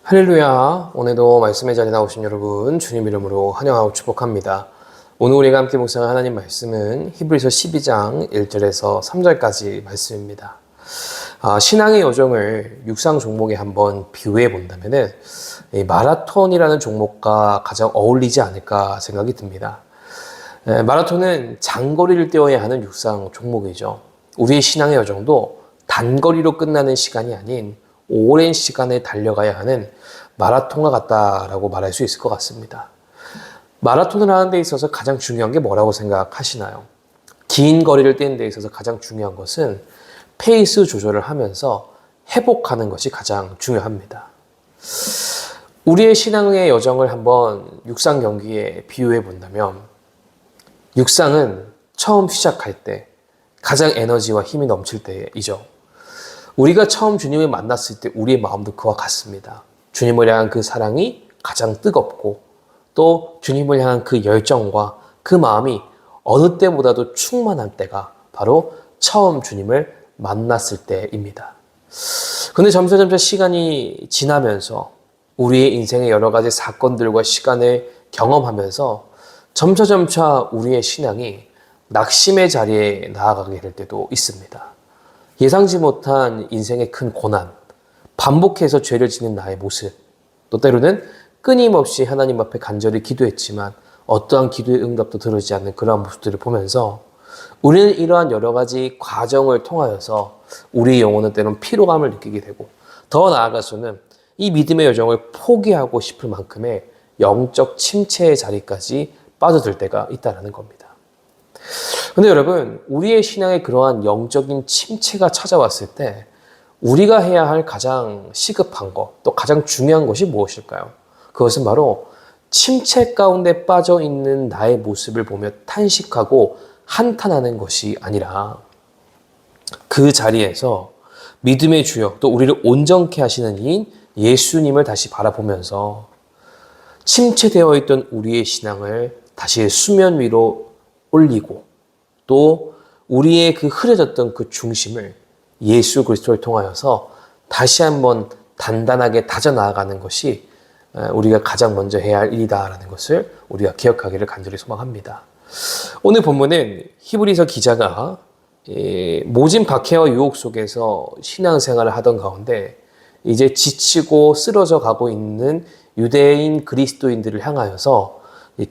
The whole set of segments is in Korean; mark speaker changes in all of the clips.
Speaker 1: 할렐루야. 오늘도 말씀의 자리에 나오신 여러분 주님 이름으로 환영하고 축복합니다. 오늘 우리가 함께 묵상할 하나님 말씀은 히브리서 12장 1절에서 3절까지 말씀입니다. 신앙의 여정을 육상 종목에 한번 비유해 본다면은 마라톤이라는 종목과 가장 어울리지 않을까 생각이 듭니다. 마라톤은 장거리를 뛰어야 하는 육상 종목이죠. 우리의 신앙의 여정도 단거리로 끝나는 시간이 아닌 오랜 시간을 달려가야 하는 마라톤과 같다라고 말할 수 있을 것 같습니다. 마라톤을 하는 데 있어서 가장 중요한 게 뭐라고 생각하시나요? 긴 거리를 뛰는 데 있어서 가장 중요한 것은 페이스 조절을 하면서 회복하는 것이 가장 중요합니다. 우리의 신앙의 여정을 한번 육상 경기에 비유해 본다면 육상은 처음 시작할 때 가장 에너지와 힘이 넘칠 때이죠. 우리가 처음 주님을 만났을 때 우리의 마음도 그와 같습니다. 주님을 향한 그 사랑이 가장 뜨겁고 또 주님을 향한 그 열정과 그 마음이 어느 때보다도 충만한 때가 바로 처음 주님을 만났을 때입니다. 그런데 점차 시간이 지나면서 우리의 인생의 여러 가지 사건들과 시간을 경험하면서 점차 우리의 신앙이 낙심의 자리에 나아가게 될 때도 있습니다. 예상치 못한 인생의 큰 고난, 반복해서 죄를 짓는 나의 모습, 또 때로는 끊임없이 하나님 앞에 간절히 기도했지만 어떠한 기도의 응답도 들어오지 않는 그러한 모습들을 보면서 우리는 이러한 여러 가지 과정을 통하여서 우리의 영혼은 때로는 피로감을 느끼게 되고 더 나아가서는 이 믿음의 여정을 포기하고 싶을 만큼의 영적 침체의 자리까지 빠져들 때가 있다는 겁니다. 근데 여러분, 우리의 신앙에 그러한 영적인 침체가 찾아왔을 때 우리가 해야 할 가장 시급한 것, 또 가장 중요한 것이 무엇일까요? 그것은 바로 침체 가운데 빠져 있는 나의 모습을 보며 탄식하고 한탄하는 것이 아니라 그 자리에서 믿음의 주역, 또 우리를 온전케 하시는 이인 예수님을 다시 바라보면서 침체되어 있던 우리의 신앙을 다시 수면 위로 올리고 또 우리의 그 흐려졌던 그 중심을 예수 그리스도를 통하여서 다시 한번 단단하게 다져나가는 것이 우리가 가장 먼저 해야 할 일이다라는 것을 우리가 기억하기를 간절히 소망합니다. 오늘 본문은 히브리서 기자가 모진 박해와 유혹 속에서 신앙생활을 하던 가운데 이제 지치고 쓰러져 가고 있는 유대인 그리스도인들을 향하여서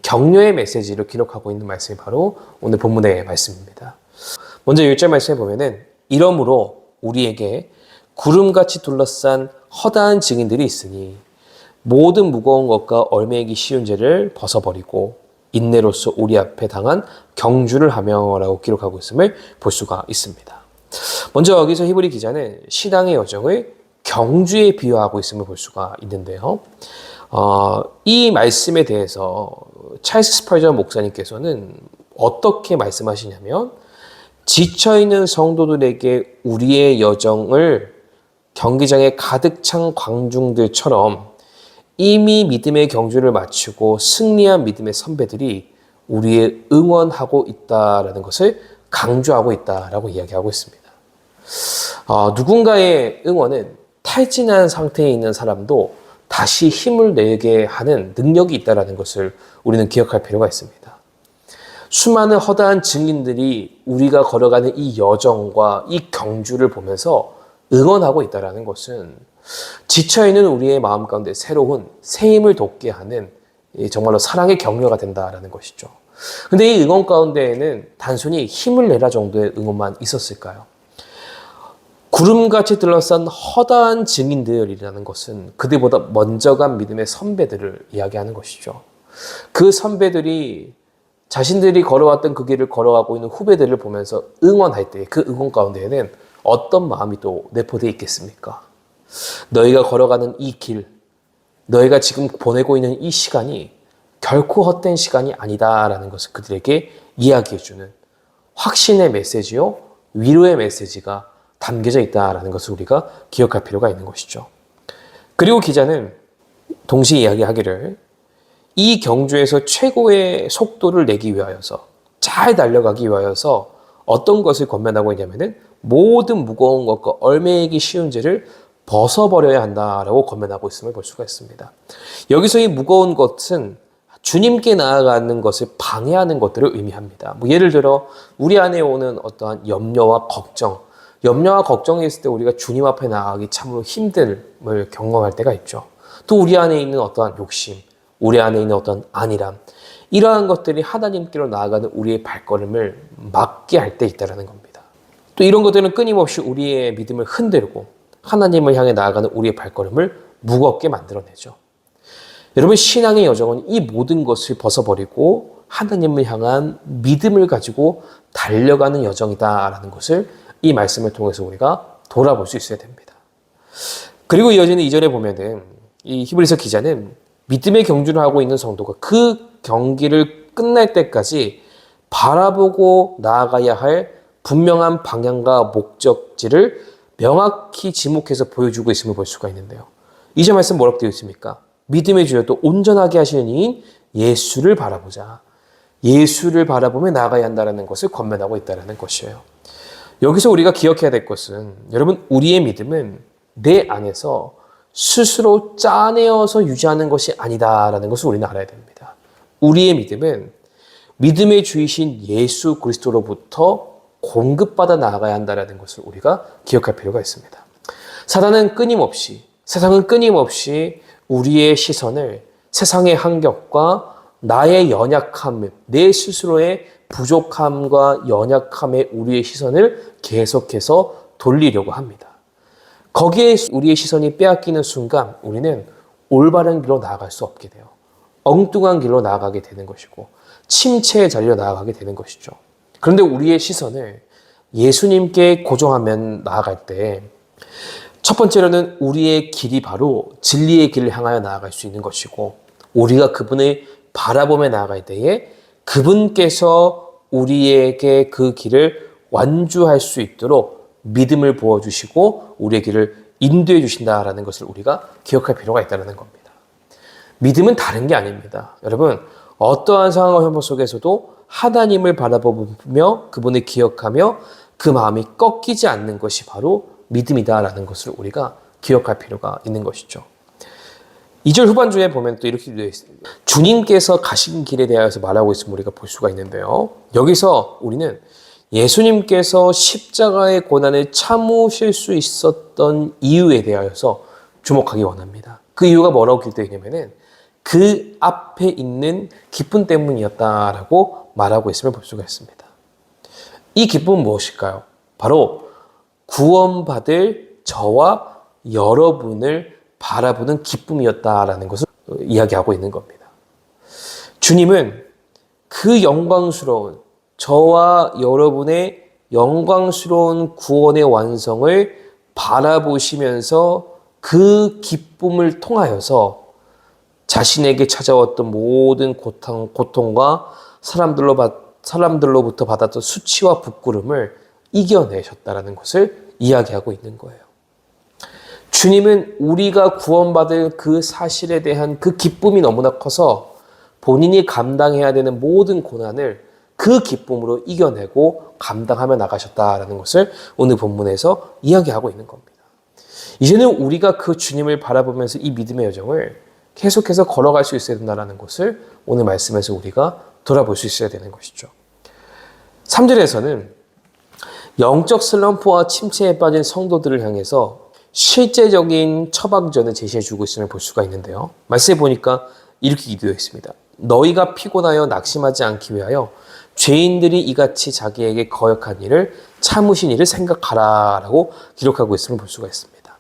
Speaker 1: 격려의 메시지를 기록하고 있는 말씀이 바로 오늘 본문의 말씀입니다. 먼저 1절 말씀에 보면은 이러므로 우리에게 구름같이 둘러싼 허다한 증인들이 있으니 모든 무거운 것과 얼매이기 쉬운 죄를 벗어버리고 인내로서 우리 앞에 당한 경주를 하며 라고 기록하고 있음을 볼 수가 있습니다. 먼저 여기서 히브리 기자는 신앙의 여정을 경주에 비유하고 있음을 볼 수가 있는데요. 이 말씀에 대해서 찰스 스펄전 목사님께서는 어떻게 말씀하시냐면 지쳐있는 성도들에게 우리의 여정을 경기장에 가득 찬 광중들처럼 이미 믿음의 경주를 마치고 승리한 믿음의 선배들이 우리의 응원하고 있다라는 것을 강조하고 있다라고 이야기하고 있습니다. 누군가의 응원은 탈진한 상태에 있는 사람도 다시 힘을 내게 하는 능력이 있다는 것을 우리는 기억할 필요가 있습니다. 수많은 허다한 증인들이 우리가 걸어가는 이 여정과 이 경주를 보면서 응원하고 있다는 것은 지쳐있는 우리의 마음 가운데 새로운 새 힘을 돋게 하는 정말로 사랑의 격려가 된다는 것이죠. 근데 이 응원 가운데에는 단순히 힘을 내라 정도의 응원만 있었을까요? 구름같이 둘러싼 허다한 증인들이라는 것은 그들보다 먼저 간 믿음의 선배들을 이야기하는 것이죠. 그 선배들이 자신들이 걸어왔던 그 길을 걸어가고 있는 후배들을 보면서 응원할 때 그 응원 가운데에는 어떤 마음이 또 내포되어 있겠습니까? 너희가 걸어가는 이 길, 너희가 지금 보내고 있는 이 시간이 결코 헛된 시간이 아니다라는 것을 그들에게 이야기해주는 확신의 메시지요, 위로의 메시지가 담겨져 있다는 것을 우리가 기억할 필요가 있는 것이죠. 그리고 기자는 동시에 이야기하기를 이 경주에서 최고의 속도를 내기 위하여서 잘 달려가기 위하여서 어떤 것을 권면하고 있냐면은 모든 무거운 것과 얼매이기 쉬운 죄를 벗어버려야 한다라고 권면하고 있음을 볼 수가 있습니다. 여기서 이 무거운 것은 주님께 나아가는 것을 방해하는 것들을 의미합니다. 예를 들어 우리 안에 오는 어떠한 염려와 걱정이 있을 때 우리가 주님 앞에 나아가기 참으로 힘듦을 경험할 때가 있죠. 또 우리 안에 있는 어떠한 욕심, 우리 안에 있는 어떤 안일함, 이러한 것들이 하나님께로 나아가는 우리의 발걸음을 막게 할 때 있다는 겁니다. 또 이런 것들은 끊임없이 우리의 믿음을 흔들고 하나님을 향해 나아가는 우리의 발걸음을 무겁게 만들어내죠. 여러분, 신앙의 여정은 이 모든 것을 벗어버리고 하나님을 향한 믿음을 가지고 달려가는 여정이다라는 것을 이 말씀을 통해서 우리가 돌아볼 수 있어야 됩니다. 그리고 이어지는 2절에 보면은 이 히브리서 기자는 믿음의 경주를 하고 있는 성도가 그 경기를 끝날 때까지 바라보고 나아가야 할 분명한 방향과 목적지를 명확히 지목해서 보여주고 있음을 볼 수가 있는데요. 2절 말씀 뭐라고 되어 있습니까? 믿음의 주여 또 온전하게 하시는 이인 예수를 바라보자. 예수를 바라보며 나아가야 한다는 것을 권면하고 있다는 것이에요. 여기서 우리가 기억해야 될 것은, 여러분, 우리의 믿음은 내 안에서 스스로 짜내어서 유지하는 것이 아니다라는 것을 우리는 알아야 됩니다. 우리의 믿음은 믿음의 주이신 예수 그리스도로부터 공급받아 나아가야 한다는 것을 우리가 기억할 필요가 있습니다. 세상은 끊임없이 우리의 시선을 세상의 환경과 나의 연약함, 내 스스로의 부족함과 연약함에 우리의 시선을 계속해서 돌리려고 합니다. 거기에 우리의 시선이 빼앗기는 순간 우리는 올바른 길로 나아갈 수 없게 돼요. 엉뚱한 길로 나아가게 되는 것이고 침체의 자리로 나아가게 되는 것이죠. 그런데 우리의 시선을 예수님께 고정하면 나아갈 때 첫 번째로는 우리의 길이 바로 진리의 길을 향하여 나아갈 수 있는 것이고, 우리가 그분을 바라보며 나아갈 때에 그분께서 우리에게 그 길을 완주할 수 있도록 믿음을 부어주시고 우리의 길을 인도해 주신다라는 것을 우리가 기억할 필요가 있다는 겁니다. 믿음은 다른 게 아닙니다. 여러분, 어떠한 상황과 현실 속에서도 하나님을 바라보며 그분을 기억하며 그 마음이 꺾이지 않는 것이 바로 믿음이다라는 것을 우리가 기억할 필요가 있는 것이죠. 2절 후반주에 보면 또 이렇게 되어 있습니다. 주님께서 가신 길에 대하여서 말하고 있음을 우리가 볼 수가 있는데요. 여기서 우리는 예수님께서 십자가의 고난을 참으실 수 있었던 이유에 대하여서 주목하기 원합니다. 그 이유가 뭐라고 기록되어 있냐면은 그 앞에 있는 기쁨 때문이었다라고 말하고 있음을 볼 수가 있습니다. 이 기쁨은 무엇일까요? 바로 구원받을 저와 여러분을 바라보는 기쁨이었다라는 것을 이야기하고 있는 겁니다. 주님은 그 영광스러운 저와 여러분의 영광스러운 구원의 완성을 바라보시면서 그 기쁨을 통하여서 자신에게 찾아왔던 모든 고통과 사람들로부터 받았던 수치와 부끄러움을 이겨내셨다는 것을 이야기하고 있는 거예요. 주님은 우리가 구원받을 그 사실에 대한 그 기쁨이 너무나 커서 본인이 감당해야 되는 모든 고난을 그 기쁨으로 이겨내고 감당하며 나가셨다라는 것을 오늘 본문에서 이야기하고 있는 겁니다. 이제는 우리가 그 주님을 바라보면서 이 믿음의 여정을 계속해서 걸어갈 수 있어야 된다는 것을 오늘 말씀에서 우리가 돌아볼 수 있어야 되는 것이죠. 3절에서는 영적 슬럼프와 침체에 빠진 성도들을 향해서 실제적인 처방전을 제시해주고 있음을 볼 수가 있는데요. 말씀해 보니까 이렇게 기도되어 있습니다. 너희가 피곤하여 낙심하지 않기 위하여 죄인들이 이같이 자기에게 거역한 일을 참으신 일을 생각하라 라고 기록하고 있음을 볼 수가 있습니다.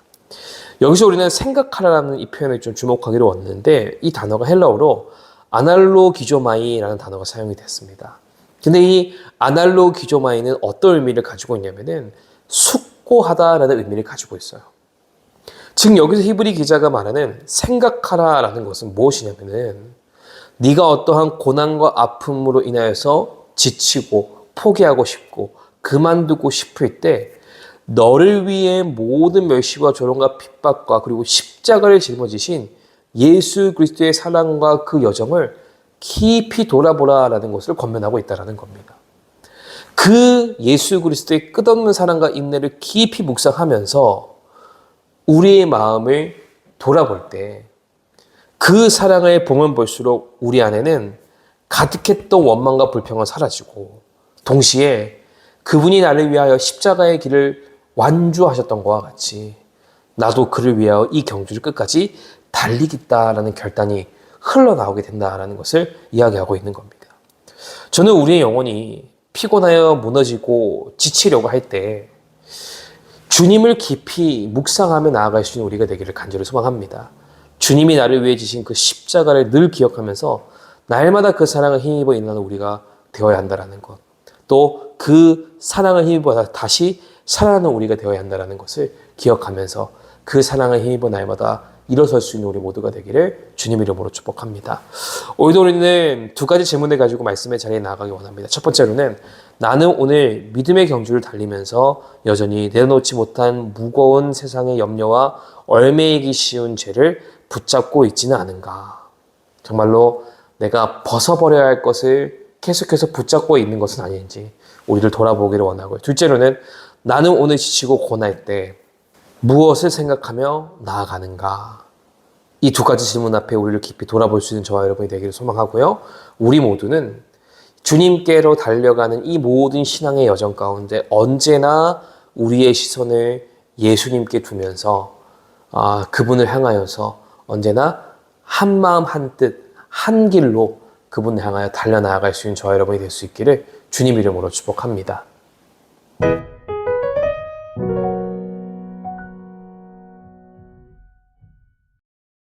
Speaker 1: 여기서 우리는 생각하라라는 이 표현을 좀 주목하기로 왔는데, 이 단어가 헬라어로 아날로기조마이라는 단어가 사용이 됐습니다. 근데 이 아날로기조마이는 어떤 의미를 가지고 있냐면은 숙고하다라는 의미를 가지고 있어요. 즉 여기서 히브리 기자가 말하는 생각하라라는 것은 무엇이냐면은 네가 어떠한 고난과 아픔으로 인하여서 지치고 포기하고 싶고 그만두고 싶을 때 너를 위해 모든 멸시와 조롱과 핍박과 그리고 십자가를 짊어지신 예수 그리스도의 사랑과 그 여정을 깊이 돌아보라라는 것을 권면하고 있다는 겁니다. 그 예수 그리스도의 끝없는 사랑과 인내를 깊이 묵상하면서 우리의 마음을 돌아볼 때 그 사랑을 보면 볼수록 우리 안에는 가득했던 원망과 불평은 사라지고 동시에 그분이 나를 위하여 십자가의 길을 완주하셨던 것과 같이 나도 그를 위하여 이 경주를 끝까지 달리겠다라는 결단이 흘러나오게 된다라는 것을 이야기하고 있는 겁니다. 저는 우리의 영혼이 피곤하여 무너지고 지치려고 할 때 주님을 깊이 묵상하며 나아갈 수 있는 우리가 되기를 간절히 소망합니다. 주님이 나를 위해 지신 그 십자가를 늘 기억하면서 날마다 그 사랑을 힘입어 일어나는 우리가 되어야 한다는 것. 또 그 사랑을 힘입어 다시 살아나는 우리가 되어야 한다는 것을 기억하면서 그 사랑을 힘입어 날마다 일어설 수 있는 우리 모두가 되기를 주님 이름으로 축복합니다. 오늘도 우리는 두 가지 질문을 가지고 말씀의 자리에 나아가기 원합니다. 첫 번째로는 나는 오늘 믿음의 경주를 달리면서 여전히 내려놓지 못한 무거운 세상의 염려와 얽매이기 쉬운 죄를 붙잡고 있지는 않은가. 정말로 내가 벗어버려야 할 것을 계속해서 붙잡고 있는 것은 아닌지 우리를 돌아보기를 원하고요. 둘째로는 나는 오늘 지치고 고날 때 무엇을 생각하며 나아가는가. 이 두 가지 질문 앞에 우리를 깊이 돌아볼 수 있는 저와 여러분이 되기를 소망하고요. 우리 모두는 주님께로 달려가는 이 모든 신앙의 여정 가운데 언제나 우리의 시선을 예수님께 두면서 그분을 향하여서 언제나 한 마음 한 뜻, 한 길로 그분을 향하여 달려나아갈 수 있는 저와 여러분이 될 수 있기를 주님 이름으로 축복합니다.